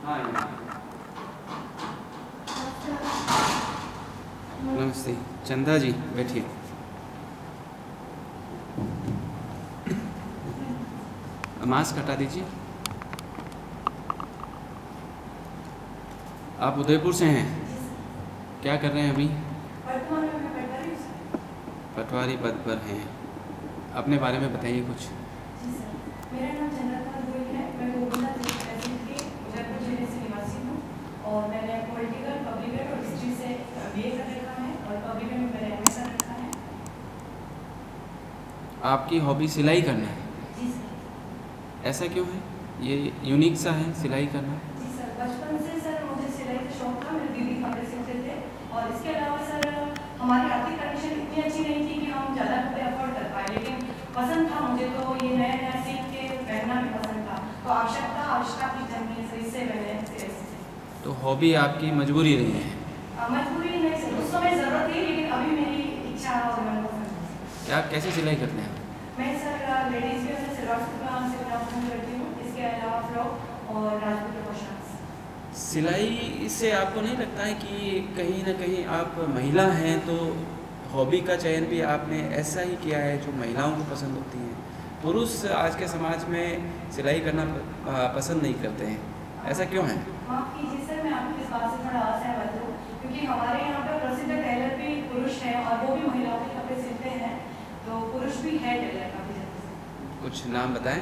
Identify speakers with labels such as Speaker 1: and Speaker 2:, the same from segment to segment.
Speaker 1: हाँ नमस्ते। चंदा जी बैठिए। मास्क हटा दीजिए। आप उदयपुर से हैं? क्या कर रहे हैं अभी? पटवारी पद पर हैं। अपने बारे में बताइए कुछ।
Speaker 2: जी सर, मेरा नाम चंदा गोयल है। मैं गोविंदा तहसील के उदयपुर जिले से निवासी हूँ और मैंने पॉलिटिकल, पब्लिक और हिस्ट्री से बीए कर रखा है और पब्लिक में मैंने एमए कर रखा है।
Speaker 1: आपकी हॉबी सिलाई करना है?
Speaker 2: जी सर।
Speaker 1: ऐसा क्यों है? ये यूनिक सा है सिलाई करना।
Speaker 2: जी सर, बचपन से सर मुझे सिलाई का शौक था। मेरे दीदी कपड़े सिलते थे और इसके अलावा सर हमारी आर्थिक कंडीशन इतनी अच्छी नहीं थी कि हम ज़्यादा कपड़े अफोर्ड कर पाए, लेकिन पसंद था मुझे, तो ये नया नया सीख के पहनना भी पसंद था। तो आवश्यकता की जमी सर, इससे मैंने सिलाई सीखी।
Speaker 1: तो हॉबी आपकी मजबूरी रही है?
Speaker 2: मजबूरी नहीं सर, उस समय ज़रूरत थी, लेकिन अभी मेरी इच्छा और मन पसंद है।
Speaker 1: क्या कैसे सिलाई करते हैं?
Speaker 2: मैं सर लेडीज़ के अंदर सलवार सिलना पसंद करती हूँ। इसके अलावा फ्रॉक और राजपूती पोशाक।
Speaker 1: सिलाई से आपको नहीं लगता है कि कहीं ना कहीं आप महिला हैं तो हॉबी का चयन भी आपने ऐसा ही किया है जो महिलाओं को पसंद होती है? पुरुष आज के समाज में सिलाई करना पसंद नहीं करते हैं, ऐसा क्यों है?
Speaker 2: माफ़ कीजिए सर, मैं आपकी इस बात से थोड़ा असहमत हूँ, क्योंकि हमारे यहाँ पर प्रसिद्ध टेलर भी पुरुष हैं और वो भी महिलाओं के कपड़े सिलते हैं, तो पुरुष भी है टेलर काफ़ी ज़्यादा।
Speaker 1: कुछ नाम बताएं।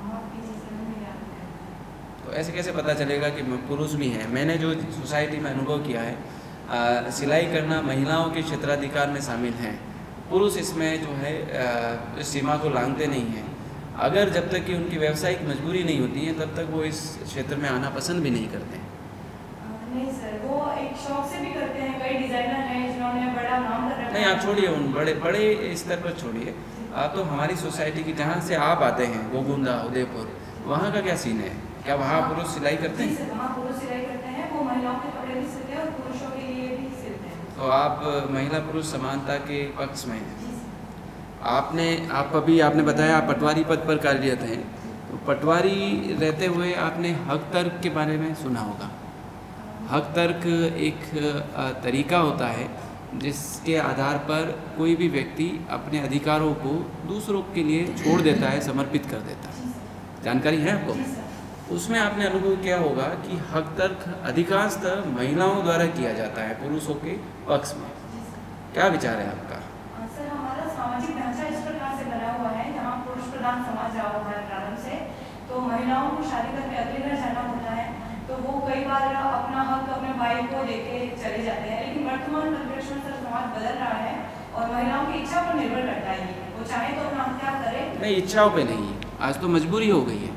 Speaker 2: माफ़ कीजिए सर, मुझे याद नहीं है।
Speaker 1: तो ऐसे कैसे पता चलेगा कि पुरुष भी हैं? मैंने जो सोसाइटी में अनुभव किया है, सिलाई करना महिलाओं के क्षेत्राधिकार में शामिल है। पुरुष इसमें जो है इस सीमा को लांघते नहीं हैं। अगर जब तक कि उनकी व्यावसायिक मजबूरी नहीं होती है तब तक वो इस क्षेत्र में आना पसंद भी नहीं करते हैं।
Speaker 2: नहीं सर, वो एक शौक से भी करते हैं। कई डिज़ाइनर हैं जिन्होंने बड़ा नाम कर रखा है।
Speaker 1: नहीं, आप छोड़िए, उन बड़े बड़े स्तर पर छोड़िए। आप तो हमारी सोसाइटी की जहाँ से आप आते हैं, गोगुंदा उदयपुर, वहाँ का क्या सीन है? क्या वहाँ पुरुष सिलाई करते हैं?
Speaker 2: जी सर, वहाँ पुरुष सिलाई करते हैं। वो महिलाओं के कपड़े भी सिलते हैं और पुरुषों के लिए भी सिलते हैं।
Speaker 1: तो आप महिला पुरुष समानता के पक्ष में हैं।
Speaker 2: जी सर।
Speaker 1: आप बताया आप पटवारी पद पर कार्यरत हैं, तो पटवारी रहते हुए आपने हक तर्क के बारे में सुना होगा। हक तर्क एक तरीका होता है जिसके आधार पर कोई भी व्यक्ति अपने अधिकारों को दूसरों के लिए छोड़ देता है, समर्पित कर देता है। जानकारी है आपको?
Speaker 2: जी सर।
Speaker 1: उसमें आपने अनुभव किया होगा कि हक तर्क अधिकांशतः महिलाओं द्वारा किया जाता है पुरुषों के पक्ष में। क्या विचार है आपका?
Speaker 2: सर, हमारा सामाजिक ढांचा इस प्रकार से बना हुआ है, जहाँ पुरुष प्रधान समाज रहा हुआ है प्रारंभ से, तो महिलाओं को शादी करके अगले घर जाना होता है, तो वो कई बार अपना हक अपने भाई को देके चले जाते हैं। लेकिन वर्तमान परिप्रेक्ष्य में सर समाज बदल रहा है और महिलाओं की इच्छा पर निर्भर करता है। वो चाहे तो अपना हत्या करे।
Speaker 1: नहीं, इच्छाओं पे नहीं है, आज तो मजबूरी हो गई है।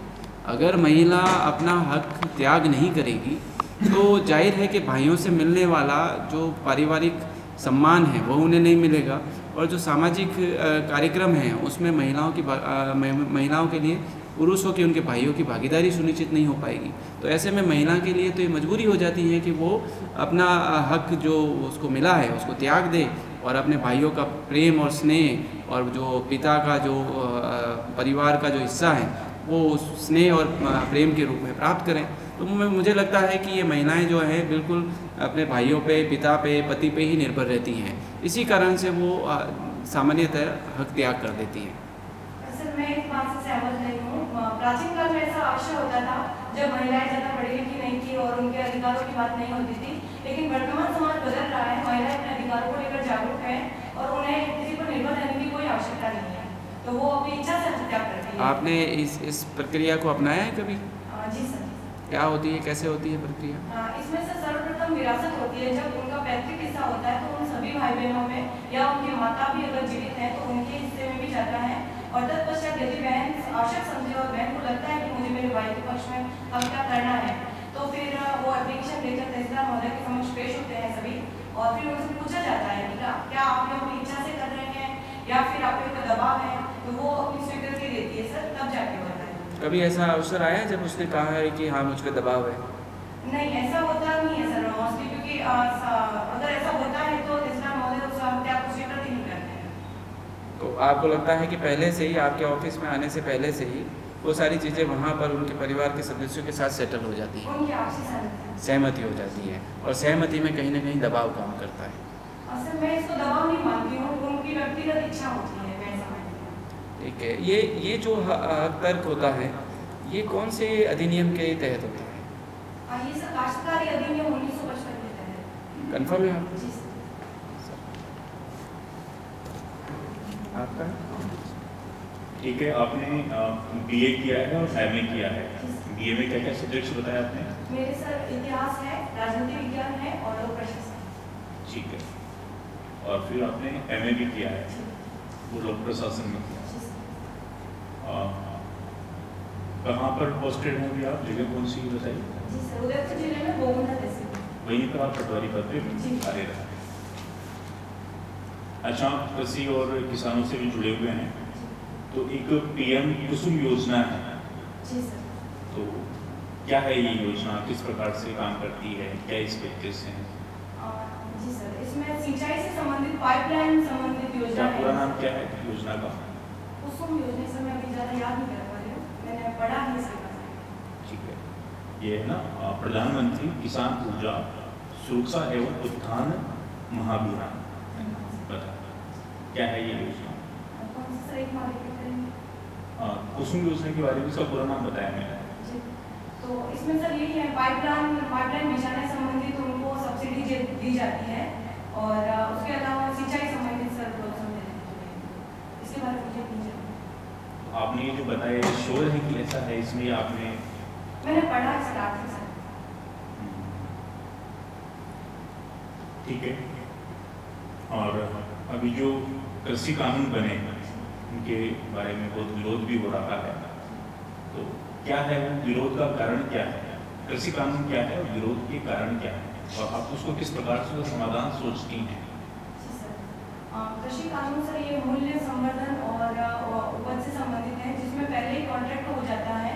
Speaker 1: अगर महिला अपना हक त्याग नहीं करेगी तो जाहिर है कि भाइयों से मिलने वाला जो पारिवारिक सम्मान है वो उन्हें नहीं मिलेगा, और जो सामाजिक कार्यक्रम हैं उसमें महिलाओं के लिए पुरुषों की, उनके भाइयों की भागीदारी सुनिश्चित नहीं हो पाएगी। तो ऐसे में महिला के लिए तो ये मजबूरी हो जाती है कि वो अपना हक जो उसको मिला है उसको त्याग दे और अपने भाइयों का प्रेम और स्नेह और जो पिता का जो परिवार का जो हिस्सा है वो स्नेह और प्रेम के रूप में प्राप्त करें। तो मुझे लगता है कि ये महिलाएं जो है बिल्कुल अपने भाइयों पे, पिता पे, पति पे ही निर्भर रहती हैं। इसी कारण से वो सामान्यतः हक त्याग कर देती हैं।
Speaker 2: सर, मैं इस बात से सहमत नहीं हूँ। प्राचीन काल में ऐसा अवश्य होता था जब महिलाएं ज़्यादा पढ़ी लिखी नहीं थी और उनके अधिकारों की बात नहीं होती थी, लेकिन वर्तमान समाज बदल रहा है। महिलाएं अपने अधिकारों को लेकर जागरूक हैं और उन्हें किसी पर निर्भर रहने की कोई आवश्यकता नहीं है, तो वो अपनी इच्छा से हत्या करती है।
Speaker 1: आपने इस प्रक्रिया को अपनाया है कभी?
Speaker 2: जी सर।
Speaker 1: क्या होती है, कैसे होती है प्रक्रिया?
Speaker 2: इसमें से सर्वप्रथम विरासत होती है। जब उनका पैतृक हिस्सा होता है तो उन सभी भाई बहनों में या उनके माता भी अगर जीवित हैं तो उनके हिस्से में भी जाता है, और तत्पश्चात यदि बहन आवश्यक समझे और बहन को लगता है कि मुझे मेरे भाई के पक्ष में अब क्या करना है, तो फिर वो एप्लीकेशन लेकर तहसीलदार महोदय के समक्ष पेश होते हैं सभी, और फिर उनसे पूछा जाता है कि क्या आप ये अपनी इच्छा से कर रहे हैं या फिर आप पे दबाव है, तो वो अपनी स्वीकृति देती है सर, तब जाके होता है।
Speaker 1: कभी ऐसा अवसर आया जब उसने कहा है कि हाँ मुझ पे दबाव है?
Speaker 2: नहीं, ऐसा होता नहीं है सर मोस्टली, क्योंकि अगर ऐसा होता है तो तहसीलदार महोदय उस हत्या को स्वीकृत ही नहीं करते हैं।
Speaker 1: तो आपको लगता है कि पहले से ही आपके ऑफिस में आने से पहले से ही वो सारी चीज़ें वहाँ पर उनके परिवार के सदस्यों के साथ सेटल हो जाती हैं,
Speaker 2: उनकी आपसी
Speaker 1: सहमति हो जाती है, और सहमति में कहीं ना कहीं दबाव काम करता है।
Speaker 2: सर मैं इसको दबाव नहीं मानती हूँ, उनकी व्यक्तिगत इच्छा होती है, मैं समझती हूँ।
Speaker 1: ठीक है, ये जो हक तर्क होता है ये कौन से अधिनियम के तहत होता है?
Speaker 2: ये सर काश्तकारी अधिनियम 1955 के तहत।
Speaker 1: कन्फर्म है आप?
Speaker 2: जी सर।
Speaker 1: आपका?
Speaker 3: ठीक है, आपने बीए किया है और एमए किया है। बीए में क्या क्या सब्जेक्ट्स बताया आपने?
Speaker 2: मेरे सर इतिहास है, राजनीति विज्ञान है और लोक प्रशासन।
Speaker 3: ठीक है, और फिर आपने एमए भी किया है, वो लोक प्रशासन में किया। कहाँ पर पोस्टेड हैं अभी आप? जगह कौन सी बताइए?
Speaker 2: जी सर, उदयपुर जिले में गोगुंडा तहसील।
Speaker 3: वहीं पर आप पटवारी पद पे कार्य रहे। अच्छा, आप कृषि और किसानों से भी जुड़े हुए हैं, तो एक पीएम कुसुम योजना है।
Speaker 2: जी सर।
Speaker 3: तो क्या है ये योजना, किस प्रकार से काम करती है, क्या इसके उद्देश्य हैं?
Speaker 2: जी सर, इसमें सिंचाई से संबंधित पाइपलाइन संबंधित योजना है।
Speaker 3: पूरा नाम क्या है योजना का?
Speaker 2: कुसुम योजना सर, मैं अभी ज़्यादा याद नहीं कर पा रही हूँ, मैंने पढ़ा है इसके बारे में।
Speaker 3: ठीक है, ये है ना प्रधानमंत्री किसान ऊर्जा सुरक्षा एवं उत्थान महाभियान। बता क्या है ये योजना?
Speaker 2: कौन सा सर, एक बार रिपीट करेंगे?
Speaker 3: कुसुम योजना के बारे में इसका पूरा नाम बताया मैंने।
Speaker 2: जी, तो इसमें सर यही है, पाइपलाइन बिछाने संबंधित उनको सब्सिडी दी जाती है, और उसके अलावा सिंचाई संबंधित सर प्रोत्साहन देते हैं। इसके बारे में मुझे नहीं जानना।
Speaker 3: आपने ये जो बताया श्योर है कि ऐसा है इसमें, आपने?
Speaker 2: मैंने पढ़ा है सर, आपसे सर।
Speaker 3: ठीक है, और अभी जो कृषि कानून बने उनके बारे में बहुत विरोध भी हो रहा है, तो क्या है वो विरोध का कारण क्या है? कृषि कानून क्या है और विरोध के कारण क्या है, और आप उसको किस प्रकार से समाधान सोचती हैं?
Speaker 2: जी सर, कृषि कानून सर ये मूल्य संवर्धन और उपज से संबंधित है, जिसमें पहले ही कॉन्ट्रैक्ट हो जाता है।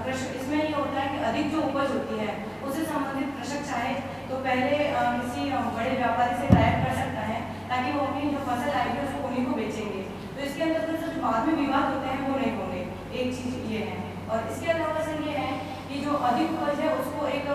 Speaker 2: इसमें ये होता है कि अधिक जो उपज होती है उससे संबंधित कृषक चाहे तो पहले किसी बड़े व्यापारी से टाई कर सकता है, ताकि वो अपनी जो फसल आएगी उसको उन्हीं को बेचेंगे। तो इसके अंदर सर जो बाद में विवाद होते हैं वो नहीं होंगे, एक चीज़ ये है। और इसके अलावा सर ये है कि जो अधिक उपज है उसको एक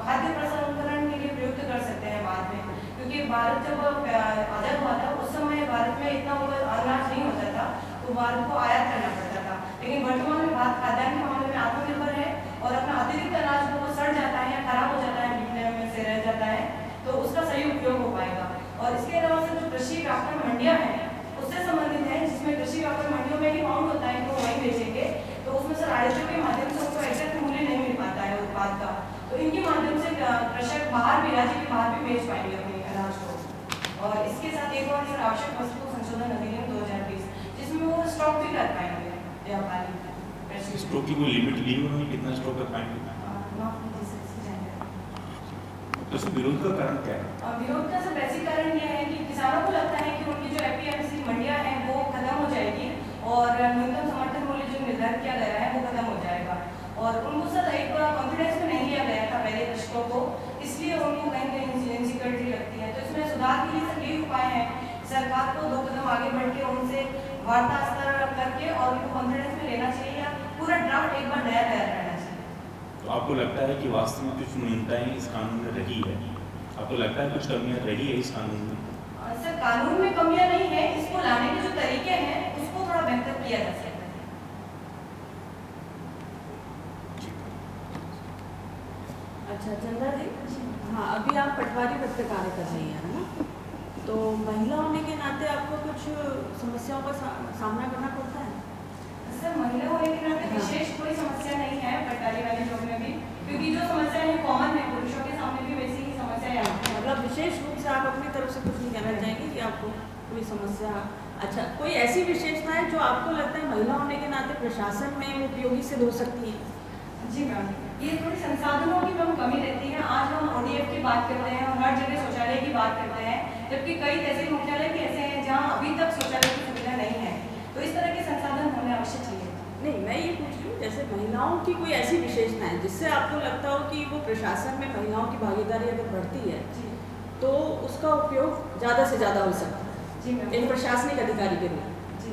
Speaker 2: खाद्य प्रसंस्करण के लिए प्रयुक्त कर सकते हैं बाद में, क्योंकि भारत जब आज़ाद हुआ था उस समय भारत में इतना अनाज नहीं होता था, तो भारत को आयात करना पड़ता था। लेकिन वर्तमान में भारत खाद्यान्न के मामले में आत्मनिर्भर है, और अपना अतिरिक्त अनाज को वो सड़ जाता है या खराब हो जाता है, बिकने में से रह जाता है, तो उसका सही उपयोग हो पाएगा। और इसके अलावा से जो कृषि व्यापार मंडियाँ हैं उससे संबंधित है, जिसमें कृषि व्यापार मंडियों में ही माउंट होता है कि वो वहीं बेचेंगे, तो उसमें सर आड़तियों के माध्यम से उनको एग्जैक्ट मूल्य नहीं मिल पाता है उत्पाद का, तो इनके माध्यम से कृषक बाहर भी, राज्य के बाहर भी बेच पाएंगे अपने अनाज को। और इसके साथ एक और सर आवश्यक वस्तु संशोधन अधिनियम 2020, जिसमें वो स्टॉक भी कर पाएंगे व्यापारी।
Speaker 3: स्टॉक की कोई लिमिट दी उन्होंने, कितना स्टॉक कर पाएंगे? तो इसमें विरोध का कारण क्या है?
Speaker 2: विरोध का सब बेसिक कारण यह है कि किसानों को लगता है कि उनकी जो एपीएमसी मंडियां हैं वो खत्म हो जाएगी, और न्यूनतम समर्थन मूल्य जो निर्धारित किया गया है वो खत्म हो जाएगा, और उनको सर एक कॉन्फिडेंस में नहीं लिया गया था पहले कृषकों को, इसलिए उनको कहीं कहीं इनसिक्योरिटी लगती है। तो इसमें सुधार के लिए सर यही उपाय है, सरकार को 2 कदम आगे बढ़ के उनसे वार्ता स्तर करके और उनको कॉन्फिडेंस में लेना चाहिए, या पूरा ड्राफ्ट एक बार नया तैयार करना चाहिए।
Speaker 3: तो आपको लगता है कि वास्तव में कुछ न्यूनताएं इस कानून में रही है? आपको लगता है कुछ कमियां रही है इस कानून में?
Speaker 2: सर कानून में कमियां नहीं है, इसको लाने के जो तरीके हैं उसको थोड़ा बेहतर किया जा सकता है।
Speaker 4: अच्छा चंदा जी, हाँ अभी आप पटवारी पद पे कार्य कर रही हैं ना, तो महिला होने के नाते आपको कुछ समस्याओं का सामना करना पड़ता है?
Speaker 2: सर महिला होने के नाते विशेष कोई समस्या नहीं है पटवारी वाले जॉब में भी, क्योंकि जो समस्या है कॉमन है, पुरुषों के सामने भी वैसी ही समस्याएं आती हैं।
Speaker 4: मतलब विशेष रूप से आप अपनी तरफ से कुछ नहीं कहना चाहेंगे कि आपको कोई समस्या? अच्छा, कोई ऐसी विशेषता है जो आपको लगता है महिला होने के नाते प्रशासन में उपयोगी सिद्ध हो सकती है?
Speaker 2: जी मैम, ये थोड़ी संसाधनों की मैम कमी रहती है। आज हम ODF की बात करते हैं और हर जगह शौचालय की बात करते हैं, जबकि कई तहसील मुख्यालय भी ऐसे हैं जहाँ अभी तक शौचालय की सुविधा नहीं है, तो इस तरह के संसाधन हमें अवश्य चाहिए।
Speaker 4: नहीं, मैं ये पूछ रही हूँ जैसे महिलाओं की कोई ऐसी विशेषता है जिससे आपको लगता हो कि वो प्रशासन में महिलाओं की भागीदारी अगर बढ़ती है तो उसका उपयोग ज़्यादा से ज़्यादा हो सकता है
Speaker 2: जी मैम,
Speaker 4: एक प्रशासनिक अधिकारी के रूप में।
Speaker 2: जी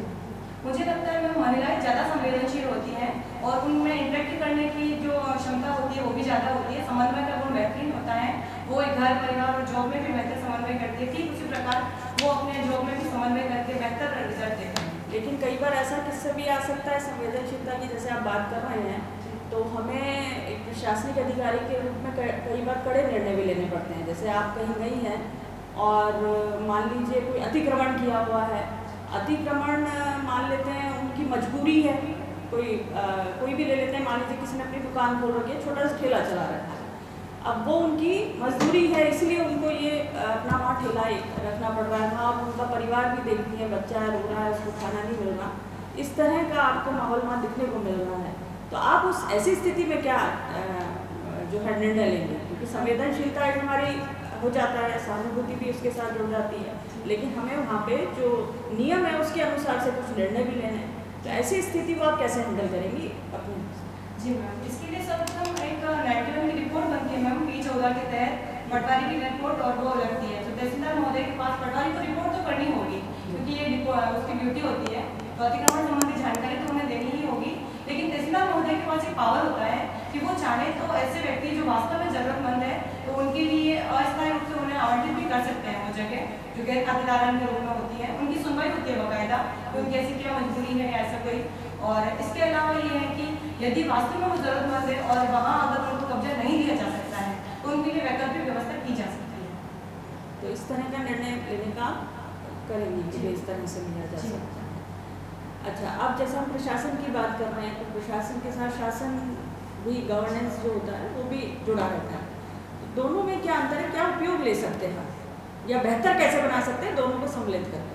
Speaker 2: मुझे लगता है मैम महिलाएं ज़्यादा संवेदनशील होती हैं और उनमें इंटरेक्ट करने की जो क्षमता होती है वो भी ज़्यादा होती है। समन्वय का गुण बेहतरीन होता है। वो एक घर परिवार और जॉब में भी बेहतर समन्वय करती है। ठीक उसी प्रकार वो अपने जॉब में भी समन्वय करके बेहतर रिजल्ट देते हैं।
Speaker 4: लेकिन कई बार ऐसा किससे भी आ सकता है संवेदनशीलता की, जैसे आप बात कर रहे हैं, तो हमें एक प्रशासनिक अधिकारी के रूप में कई बार कड़े निर्णय भी लेने पड़ते हैं। जैसे आप कहीं गई हैं और मान लीजिए कोई अतिक्रमण किया हुआ है, अतिक्रमण मान लेते हैं उनकी मजबूरी है, कोई भी ले लेते हैं, मान लीजिए किसी ने अपनी दुकान खोल रखी है, छोटा सा ठेला चला रखा है, अब वो उनकी मजदूरी है इसलिए उनको ये अपना वहाँ ठेला रखना पड़ रहा है। वहाँ उनका परिवार भी देखती है, बच्चा रो रहा है, उसको खाना नहीं मिल रहा, इस तरह का आपको माहौल वहाँ दिखने को मिल रहा है। तो आप उस ऐसी स्थिति में क्या जो है निर्णय लेंगे, क्योंकि संवेदनशीलता हमारी हो जाता है, सहानुभूति भी उसके साथ जुड़ जाती है, लेकिन हमें वहाँ पे जो नियम है उसके अनुसार से कुछ निर्णय भी लेने हैं। तो ऐसी स्थिति को आप कैसे हैंडल करेंगी अपने?
Speaker 2: जी मैम, इसके लिए सर्वप्रथम एक 91 की रिपोर्ट बनती है मैम, P14 के तहत पटवारी की रिपोर्ट और वो लगती है। तो तहसीलदार महोदय के पास पटवारी को रिपोर्ट तो करनी होगी क्योंकि ये उसकी ड्यूटी होती है, तो अतिक्रमण संबंधी जानकारी तो उन्हें देनी ही होगी। लेकिन तहसीलदार महोदय के पास एक पावर होता है कि वो चाहे तो ऐसे व्यक्ति जो वास्तव में जरूरतमंद है तो उनके लिए अस्थायी रूप से उन्हें आवंटित भी कर सकते हैं। वो जगह जो गैर खातेदारान के रूप में होती है, उनकी सुनवाई होती है बाकायदा कि उनकी ऐसी क्या मजबूरी है ऐसा कोई। और इसके अलावा ये है कि यदि वास्तव में वो जरूरतमंद है और वहाँ अगर उनको कब्जा नहीं दिया जा सकता है तो उनके लिए वैकल्पिक व्यवस्था की जा सकती है।
Speaker 4: तो इस तरह का निर्णय लेने का करेंगे कि इस तरह से लिया जा सकता है। अच्छा, अब जैसे हम प्रशासन की बात कर रहे हैं तो प्रशासन के साथ शासन भी, गवर्नेंस जो होता है वो भी जुड़ा रहता है, तो दोनों में क्या अंतर है, क्या उपयोग ले सकते हैं या बेहतर कैसे बना सकते हैं दोनों को सम्मिलित करके?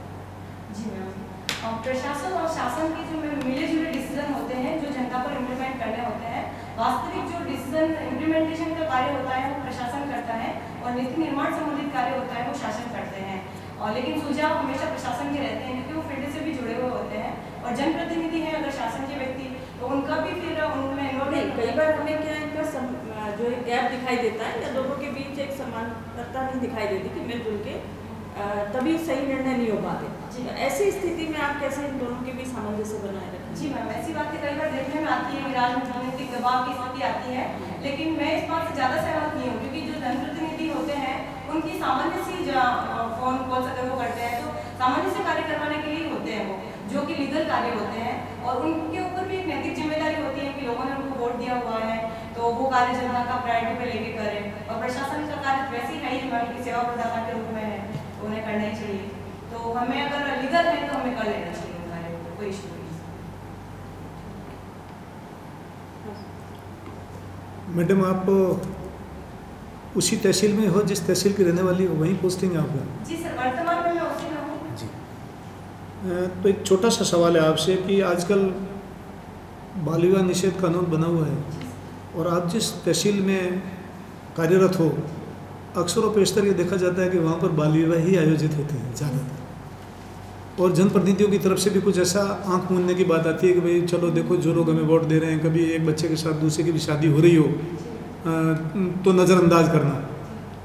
Speaker 2: जी मैम, प्रशासन और शासन के जो मिले जुले डिसीजन होते हैं जो जनता पर इम्प्लीमेंट करने होते हैं, वास्तविक जो डिसीजन इम्प्लीमेंटेशन का कार्य होता है वो प्रशासन करता है और नीति निर्माण संबंधित कार्य होता है वो शासन करते हैं। और लेकिन सुझाव हमेशा प्रशासन के रहते हैं क्योंकि वो फील्ड से भी जुड़े हुए होते हैं और जनप्रतिनिधि है अगर शासन के व्यक्ति तो उनका भी फिर उनमें इन्वॉल्व।
Speaker 4: कई बार हमें क्या इनका जो एक गैप दिखाई देता है या दोनों के बीच एक समानता नहीं दिखाई देती कि मिलजुल के तभी सही निर्णय नहीं हो पाते। तो ऐसी स्थिति में आप कैसे इन दोनों के बीच सामंजस्य बनाए रखें?
Speaker 2: जी मैम, ऐसी बातें कई बार देखने में आती है कि राजनीतिक दबाव की स्थिति आती है, लेकिन मैं इस बात से ज़्यादा सहमत नहीं हूँ क्योंकि जो जनप्रतिनिधि होते हैं उनकी सामान्य सी फोन कॉल्स अगर वो करते हैं तो सामान्य से कार्य करवाने के लिए होते हैं वो, जो कि लीगल कार्य होते हैं और उनके ऊपर भी एक नैतिक जिम्मेदारी होती है कि लोगों ने उनको वोट दिया हुआ है तो वो कार्य जनता का प्रायोरिटी पे लेके करें। और प्रशासन का कार्य वैसे ही है ही मैम की सेवा प्रदाता के रूप में है तो उन्हें करना ही चाहिए। तो हमें अगर लीगल है तो हमें कर लेना चाहिए कार्य, कोई इशू नहीं।
Speaker 5: मैडम, आप उसी तहसील में हो जिस तहसील की रहने वाली हो, वहीं पोस्टिंग है आपका?
Speaker 2: जी सर, वर्तमान में मैं उसी में हूँ।
Speaker 5: जी। तो एक छोटा सा सवाल है आपसे कि आजकल बाल विवाह निषेध कानून बना हुआ है और आप जिस तहसील में कार्यरत हो, अक्सर और पेशतर ये देखा जाता है कि वहाँ पर बाल विवाह ही आयोजित होते हैं ज़्यादातर, और जनप्रतिनिधियों की तरफ से भी कुछ ऐसा आंख मूंदने की बात आती है कि भाई चलो देखो जो लोग हमें वोट दे रहे हैं, कभी एक बच्चे के साथ दूसरे की भी शादी हो रही हो तो नज़रअंदाज करना।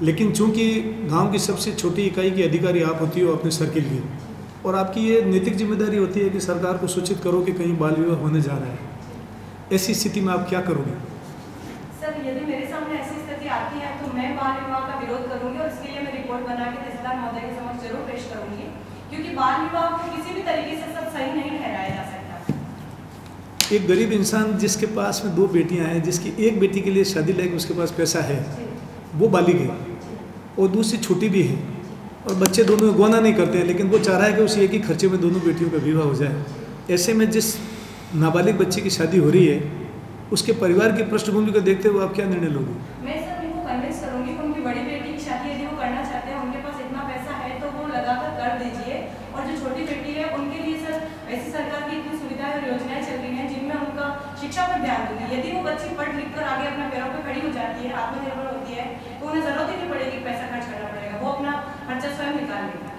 Speaker 5: लेकिन चूंकि गांव की सबसे छोटी इकाई की अधिकारी आप होती हो अपने सर्किल की, और आपकी ये नैतिक जिम्मेदारी होती है कि सरकार को सूचित करो कि कहीं बाल विवाह होने जा रहा है, ऐसी स्थिति में आप क्या करोगे?
Speaker 2: सर, यदि मेरे सामने ऐसी स्थिति आती है तो मैं बाल विवाह का विरोध करूंगी और इसके लिए मैं रिपोर्ट बना के तहसीलदार महोदय के समक्ष जरूर पेश करूंगी क्योंकि बाल विवाह को किसी भी तरीके से सर सही नहीं ठहराया जा सकता।
Speaker 5: एक गरीब इंसान जिसके पास में 2 बेटियां हैं, जिसकी एक बेटी के लिए शादी लायक उसके पास पैसा है, वो बालिग है और दूसरी छोटी भी है और बच्चे दोनों गौना नहीं करते हैं, लेकिन वो चाह रहा है कि उसी एक ही खर्चे में दोनों बेटियों का विवाह हो जाए। ऐसे में जिस नाबालिग बच्चे की शादी हो रही है उसके परिवार की पृष्ठभूमि को देखते हुए आप क्या निर्णय लोगे?
Speaker 2: मैं सर उनको कन्विंस करूंगी कि उनकी बड़ी बेटी की शादी यदि वो करना चाहते हैं, उनके पास इतना पैसा है तो वो लगाकर कर दीजिए, और जो छोटी बेटी है उनके लिए सर ऐसी सरकार की इतनी सुविधाएं और योजनाएं चल रही हैं जिनमें उनका शिक्षा पर ध्यान दूंगी। यदि वो बच्ची पढ़ लिख कर आगे अपने पैरों पर खड़ी हो जाती है, आत्मनिर्भर होती है, तो उन्हें जरूरत ही नहीं पड़ेगी पैसा खर्च करना पड़ेगा, वो अपना खर्चा स्वयं निकाल लेगा।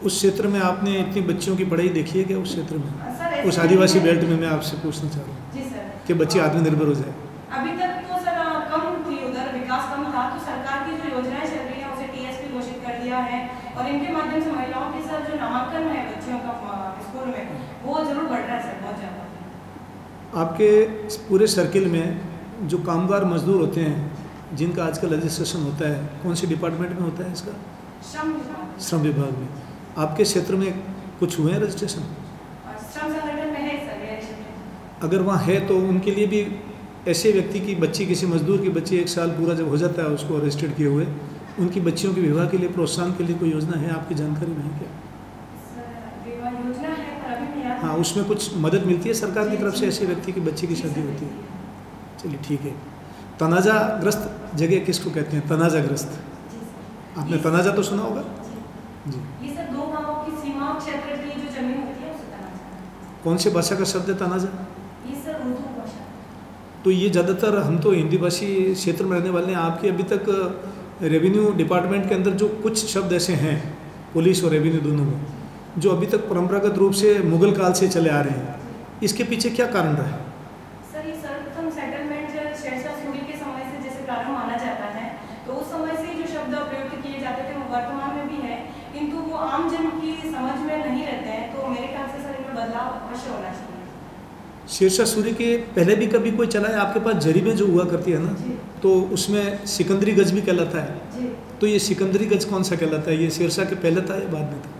Speaker 5: उस क्षेत्र में आपने इतनी बच्चियों की पढ़ाई देखी है क्या उस क्षेत्र में?
Speaker 2: सर,
Speaker 5: उस आदिवासी बेल्ट में मैं आपसे पूछना चाह रहा हूँ
Speaker 2: जी सर,
Speaker 5: कि बच्चे आत्मनिर्भर हो जाए।
Speaker 2: अभी तक तो सर कम थी, उधर विकास कम था, तो सरकार की जो योजनाएं चल रही है उसे TSP घोषित कर दिया है और इनके माध्यम से महिलाओं के साथ जो नामांकन है बच्चियों का स्कूल में, वो जरूर बढ़ रहा है सर, बहुत ज़्यादा।
Speaker 5: आपके पूरे सर्किल में जो कामगार मजदूर होते हैं जिनका आजकल रजिस्ट्रेशन होता है, कौन से डिपार्टमेंट में होता है इसका?
Speaker 2: श्रम विभाग।
Speaker 5: श्रम विभाग में। आपके क्षेत्र में कुछ हुए हैं रजिस्ट्रेशन?
Speaker 2: श्रम संगठन में है सर मेरे क्षेत्र में।
Speaker 5: अगर वहाँ है तो उनके लिए भी ऐसे व्यक्ति की बच्ची, किसी मजदूर की बच्ची 1 साल पूरा जब हो जाता है उसको रजिस्टर्ड किए हुए, उनकी बच्चियों के विवाह के लिए प्रोत्साहन के लिए कोई योजना है आपकी जानकारी में है क्या?
Speaker 2: सर विवाह योजना है पर अभी नहीं याद।
Speaker 5: हाँ, उसमें कुछ मदद मिलती है सरकार की तरफ से ऐसे व्यक्ति की बच्ची की शादी होती है? चलिए ठीक है। तनाजाग्रस्त जगह किसको कहते हैं? तनाजाग्रस्त, आपने तनाजा तो सुना होगा जी।
Speaker 2: ये सर 2 गांवों की सीमा क्षेत्र की जो जमीन होती है उसे तनाजा।
Speaker 5: कौन से भाषा का शब्द है तनाजा?
Speaker 2: ये सर उर्दू भाषा।
Speaker 5: तो ये ज़्यादातर हम तो हिंदी भाषी क्षेत्र में रहने वाले हैं। आपके अभी तक रेवेन्यू डिपार्टमेंट के अंदर जो कुछ शब्द ऐसे हैं, पुलिस और रेवेन्यू दोनों में, जो अभी तक परंपरागत रूप से मुगल काल से चले आ रहे हैं, इसके पीछे क्या कारण रहा है?
Speaker 2: सर ये सर्वप्रथम सेटलमेंट शेरशाह सूरी के समय से जैसे प्रारंभ माना जाता है, तो उस समय से जो शब्द प्रयुक्त किए जाते थे वो वर्तमान में भी है, किंतु वो आम जन की समझ में नहीं रहते हैं, तो मेरे ख्याल से सर इनमें बदलाव अवश्य होना चाहिए।
Speaker 5: शेरशाह सूरी के पहले भी कभी कोई चला है आपके पास? जरीबें जो हुआ करती है ना, तो उसमें सिकंदरी गज भी कहलाता है।
Speaker 2: जी
Speaker 5: तो ये सिकंदरी गज कौन सा कहलाता है? ये शेरशाह के पहले था या बाद में था?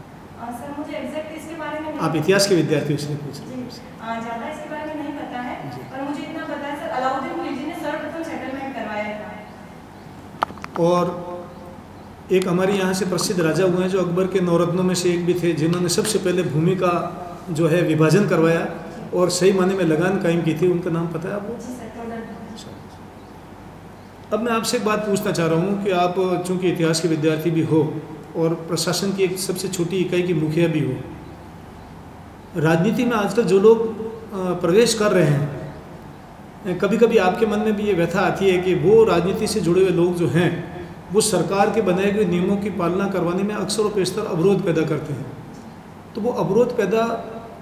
Speaker 2: सर मुझे एग्जैक्ट इसके बारे में
Speaker 5: आप इतिहास के विद्यार्थी हो इसलिए पूछ रहे हैं।
Speaker 2: ज़्यादा इसके बारे में नहीं पता है,
Speaker 5: जी।
Speaker 2: पर मुझे इतना पता है सर अलाउद्दीन खिलजी ने सर्वप्रथम सेटलमेंट करवाया था।
Speaker 5: और एक हमारे यहाँ से प्रसिद्ध राजा हुए हैं जो अकबर के 9 रत्नों में से एक भी थे, जिन्होंने सबसे पहले भूमि का जो है विभाजन करवाया और सही माने में लगान कायम की थी। उनका नाम पता है आपको?
Speaker 2: जी सर टोडर।
Speaker 5: अब मैं आपसे एक बात पूछना चाह रहा हूँ कि आप चूँकि इतिहास के विद्यार्थी भी हो और प्रशासन की एक सबसे छोटी इकाई की मुखिया भी हो, राजनीति में आजकल जो लोग प्रवेश कर रहे हैं, कभी कभी आपके मन में भी ये व्यथा आती है कि वो राजनीति से जुड़े हुए लोग जो हैं वो सरकार के बनाए गए नियमों की पालना करवाने में अक्सर और पेशतर अवरोध पैदा करते हैं। तो वो अवरोध पैदा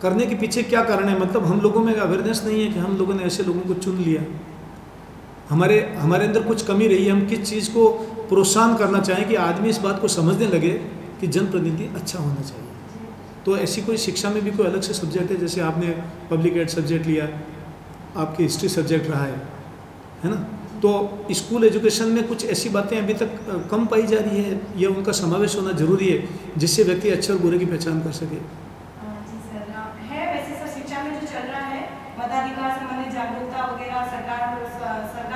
Speaker 5: करने के पीछे क्या कारण है? मतलब हम लोगों में अवेयरनेस नहीं है कि हम लोगों ने ऐसे लोगों को चुन लिया, हमारे अंदर कुछ कमी रही है, हम किस चीज़ को प्रोत्साहन करना चाहें कि आदमी इस बात को समझने लगे कि जनप्रतिनिधि अच्छा होना चाहिए। तो ऐसी कोई शिक्षा में भी कोई अलग से सब्जेक्ट है? जैसे आपने पब्लिक एड सब्जेक्ट लिया, आपकी हिस्ट्री सब्जेक्ट रहा है ना? तो स्कूल एजुकेशन में कुछ ऐसी बातें अभी तक कम पाई जा रही है या उनका समावेश होना जरूरी है जिससे व्यक्ति अच्छे और बुरे की पहचान कर सके?
Speaker 2: जी सर है वैसे सर शिक्षा में जो चल रहा है मताधिकार संबंधित जागरूकता वगैरह सरकार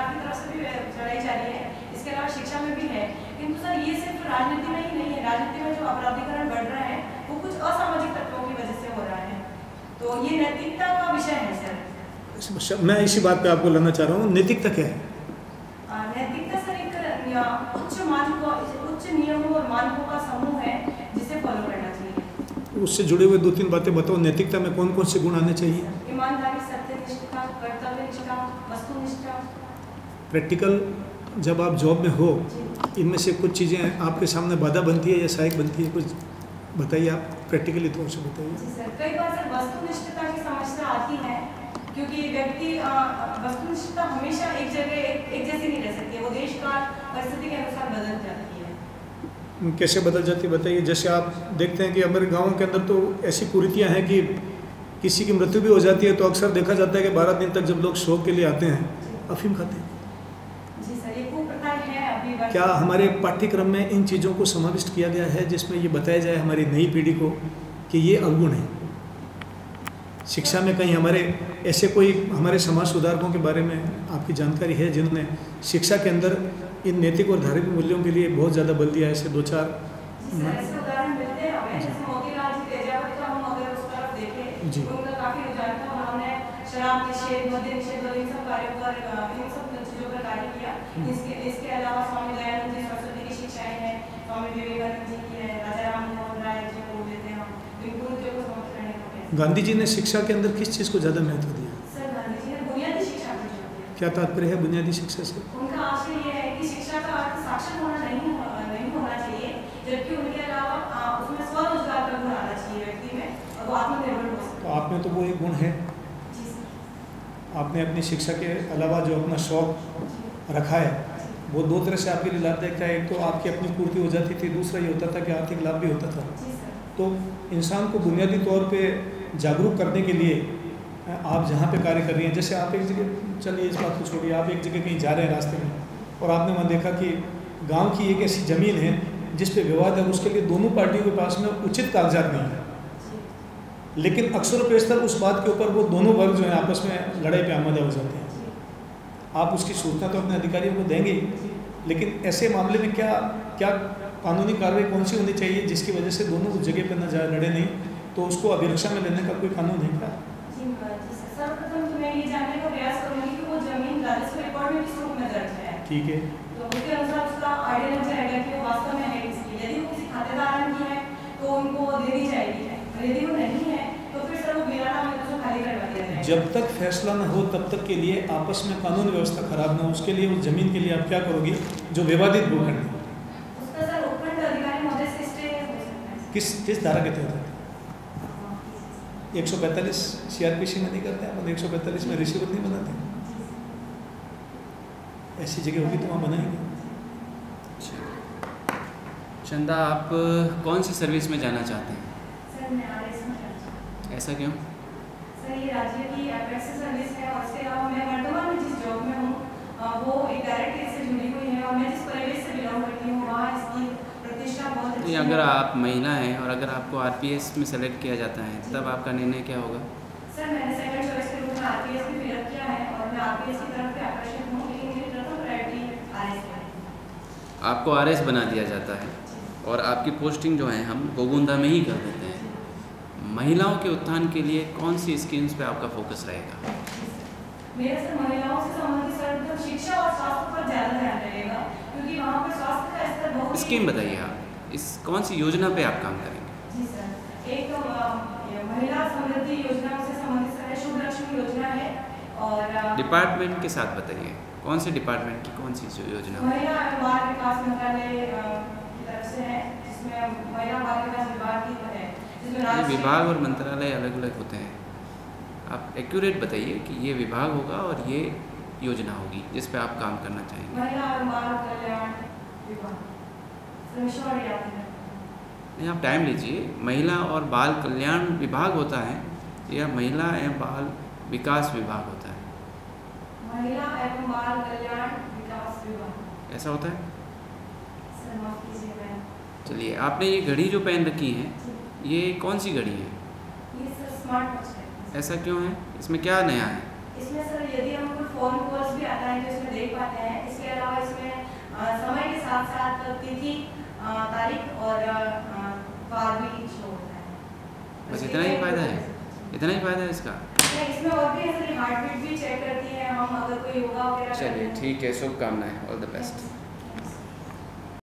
Speaker 2: की तरफ से भी चलाई जा रही है, इसके अलावा शिक्षा में भी है, किंतु सर ये सिर्फ राजनीति में ही नहीं है। राजनीति में जो अपराधीकरण बढ़ रहा है वो कुछ असामाजिक तत्वों की वजह से हो रहा है, तो ये नैतिकता का विषय है सर।
Speaker 5: मैं इसी बात पे आपको लाना चाह रहा हूँ, नैतिकता क्या है?
Speaker 2: नैतिकता सर एक उच्च नियमों और मानकों का समूह है जिसे फॉलो करना चाहिए।
Speaker 5: उससे जुड़े हुए 2-3 बातें बताओ। नैतिकता में कौन कौन से गुण आने चाहिए?
Speaker 2: ईमानदारी, सत्यनिष्ठा, कर्तव्यनिष्ठा, वस्तुनिष्ठा।
Speaker 5: प्रैक्टिकल जब आप जॉब में हो, इनमें से कुछ चीज़ें आपके सामने बाधा बनती है या सहायक बनती है? कुछ बताइए, आप प्रैक्टिकली तौर से बताइए।
Speaker 2: जी सर कई बार सर वस्तुनिष्ठता की समस्या आती है, क्योंकि व्यक्ति वस्तुनिष्ठता हमेशा एक जगह एक जैसी नहीं रह सकती है, वो देश काल परिस्थिति के अनुसार बदल जाती है।
Speaker 5: कैसे बदल जाती है बताइए। जैसे आप देखते हैं कि हमारे गाँव के अंदर तो ऐसी कुरीतियाँ हैं कि किसी की मृत्यु भी हो जाती है तो अक्सर देखा जाता है कि 12 दिन तक जब लोग शोक के लिए आते हैं अफीम खाते हैं।
Speaker 2: जी सर ये कुप्रथा है अभी।
Speaker 5: क्या हमारे पाठ्यक्रम में इन चीज़ों को समाविष्ट किया गया है जिसमें ये बताया जाए हमारी नई पीढ़ी को कि ये अवगुण है? शिक्षा में कहीं हमारे ऐसे कोई हमारे समाज सुधारकों के बारे में आपकी जानकारी है जिन्होंने शिक्षा के अंदर इन नैतिक और धार्मिक मूल्यों के लिए बहुत ज़्यादा बल दिया? ऐसे 2-4
Speaker 2: ऐसे उदाहरण मिलते हैं हमें, जैसे मोतीलाल जी तेजावत का हम अगर उस तरफ देखें
Speaker 5: जी।
Speaker 2: तो उनका काफी रुझान था, उन्होंने शराब निषेध, मद्य निषेध और इन सब कार्यों पर इन सब चीजों पर कार्य किया। इसके अलावा स्वामी दयानंद जी सरस्वती की शिक्षाएं हैं, स्वामी विवेकानंद जी की है, राजा राम मोहन राय जी को लेते हैं हम, इन गुरुदेव को समझ करने को।
Speaker 5: गांधी जी ने शिक्षा के अंदर किस चीज़ को ज़्यादा महत्व दिया?
Speaker 2: सर गांधी जी ने बुनियादी शिक्षा पर जोर दिया।
Speaker 5: क्या तात्पर्य है बुनियादी शिक्षा से?
Speaker 2: उनका आशय ये है कि शिक्षा का अर्थ साक्षर होना नहीं होना चाहिए, जबकि उनके अलावा उसमें स्वरोजगार का गुण आना चाहिए व्यक्ति में, और वो आत्मनिर्भर हो सके।
Speaker 5: तो आप में तो वो एक गुण है,
Speaker 2: जी सर।
Speaker 5: आपने अपनी शिक्षा के अलावा जो अपना शौक रखा है वो 2 तरह से आपके लिए लाभदायक था। एक तो आपकी अपनी पूर्ति हो जाती थी, दूसरा ये होता था कि आर्थिक लाभ भी होता था।
Speaker 2: जी सर।
Speaker 5: तो इंसान को बुनियादी तौर पे जागरूक करने के लिए आप जहाँ पे कार्य कर रही हैं, जैसे आप एक जगह, चलिए इस बात को छोड़िए, आप एक जगह कहीं जा रहे हैं रास्ते में और आपने वहाँ देखा कि गांव की एक ऐसी ज़मीन है जिस पे विवाद है, उसके लिए दोनों पार्टियों के पास में उचित कागजात नहीं है, लेकिन अक्सर पेशतर उस बात के ऊपर वो दोनों वर्ग जो है आपस में लड़ाई पे आमदा हो जाते हैं। आप उसकी सूचना तो अपने अधिकारियों को देंगे, लेकिन ऐसे मामले में क्या क्या कानूनी कार्रवाई कौन सी होनी चाहिए जिसकी वजह से दोनों उस जगह पर न जाए, लड़े नहीं, तो उसको अभिरक्षा में लेने का कोई कानून है क्या?
Speaker 2: सर्वप्रथम तो मैं ये जानने का प्रयास करूंगी कि वो जमीन राजस्व रिकॉर्ड में किस रूप में दर्ज है।
Speaker 5: ठीक है,
Speaker 2: तो उसके अनुसार उसका आइडिया लग जाएगा कि वो वास्तव में है किसकी। यदि वो किसी खातेदार की है तो उनको दे दी जाएगी, और यदि वो नहीं है तो फिर सर वो मेरा नाम है तो खाली करवा दिया जाएगा।
Speaker 5: जब तक फैसला न हो तब तक के लिए आपस में कानून व्यवस्था खराब न हो, उसके लिए उस जमीन के लिए आप क्या करोगे जो विवादित भूखंड है?
Speaker 2: उसका सर उपखंड अधिकारी महोदय से स्टे हो सकता है।
Speaker 5: किस धारा के तहत? 145 CRPC में नहीं करते अपन, 145 में रिसीवर नहीं बनाते। ऐसी जगह होगी तो वहाँ बनाएंगे।
Speaker 1: चंदा, आप कौन सी सर्विस में जाना चाहते हैं?
Speaker 2: सर मैं RS में जाना चाहती हूँ।
Speaker 1: ऐसा क्यों?
Speaker 2: सर ये राज्य की अपेक्स सर्विस है, और इसके अलावा मैं वर्तमान में जिस जॉब में हूँ वो एक डायरेक्ट इससे जुड़ी हुई है, और मैं जिस परिवेश से बिलोंग करती हूँ वहाँ इसकी प्रतिष्ठा बहुत अच्छी है।
Speaker 1: अगर आप महिला हैं और अगर आपको RPS में सेलेक्ट किया जाता है तब आपका निर्णय क्या होगा?
Speaker 2: सर मैंने सेकंड चॉइस के रूप में RPS में फिलअप किया है, और मैं RPS की तरफ से आकर्षित हूँ, लेकिन मेरी प्रथम प्रायोरिटी RS है।
Speaker 1: आपको RS बना दिया जाता है और आपकी पोस्टिंग जो है हम गोगुंदा में ही कर देते हैं। महिलाओं के उत्थान के लिए कौन सी स्कीम्स पे आपका फोकस रहेगा?
Speaker 2: मेरा सर महिलाओं से संबंधित सर शिक्षा और स्वास्थ्य पर ज़्यादा ध्यान रहेगा, क्योंकि वहाँ पर स्वास्थ्य का स्तर बहुत
Speaker 1: स्कीम बताइए आप, इस कौन सी योजना पे आप काम करेंगे?
Speaker 2: जी सर, एक महिला समृद्धि योजना से संबंधित सर शुभ लक्ष्मी योजना है, और
Speaker 1: डिपार्टमेंट के साथ बताइए, कौन से डिपार्टमेंट की कौन सी योजना?
Speaker 2: महिला एवं बाल विकास मंत्रालय की तरफ से है, जिसमें महिला बाल विकास विभाग की है, जिसमें
Speaker 1: ये विभाग और मंत्रालय अलग अलग होते हैं। आप एक्यूरेट बताइए कि ये विभाग होगा और ये योजना होगी जिस पे आप काम करना चाहेंगे।
Speaker 2: महिला एवं बाल कल्याण विभाग।
Speaker 1: नहीं, आप टाइम लीजिए। महिला और बाल कल्याण विभाग होता है या महिला एवं बाल विकास विभाग होता है?
Speaker 2: महिला एवं बाल कल्याण विकास विभाग
Speaker 1: ऐसा होता है?
Speaker 2: सर माफ कीजिए मैं।
Speaker 1: चलिए, आपने ये घड़ी जो पहन रखी है ये कौन सी घड़ी है?
Speaker 2: ये सर स्मार्ट वॉच है।
Speaker 1: ऐसा क्यों है? इसमें क्या नया है?
Speaker 2: इसमें सर यदि हम कोई फोन कॉल्स भी आता है तो इसमें देख पाते हैं। इसके अलावा इसमें समय के साथ साथ तिथि, तारीख और वार भी शो होता है।
Speaker 1: बस इतना ही फायदा है? इतना ही फायदा है इसका?
Speaker 2: इसमें और भी हार्ट बीट भी चेक करती है हम, अगर कोई योगा वगैरह।
Speaker 1: चलिए ठीक है, शुभकामनाएं, ऑल द बेस्ट।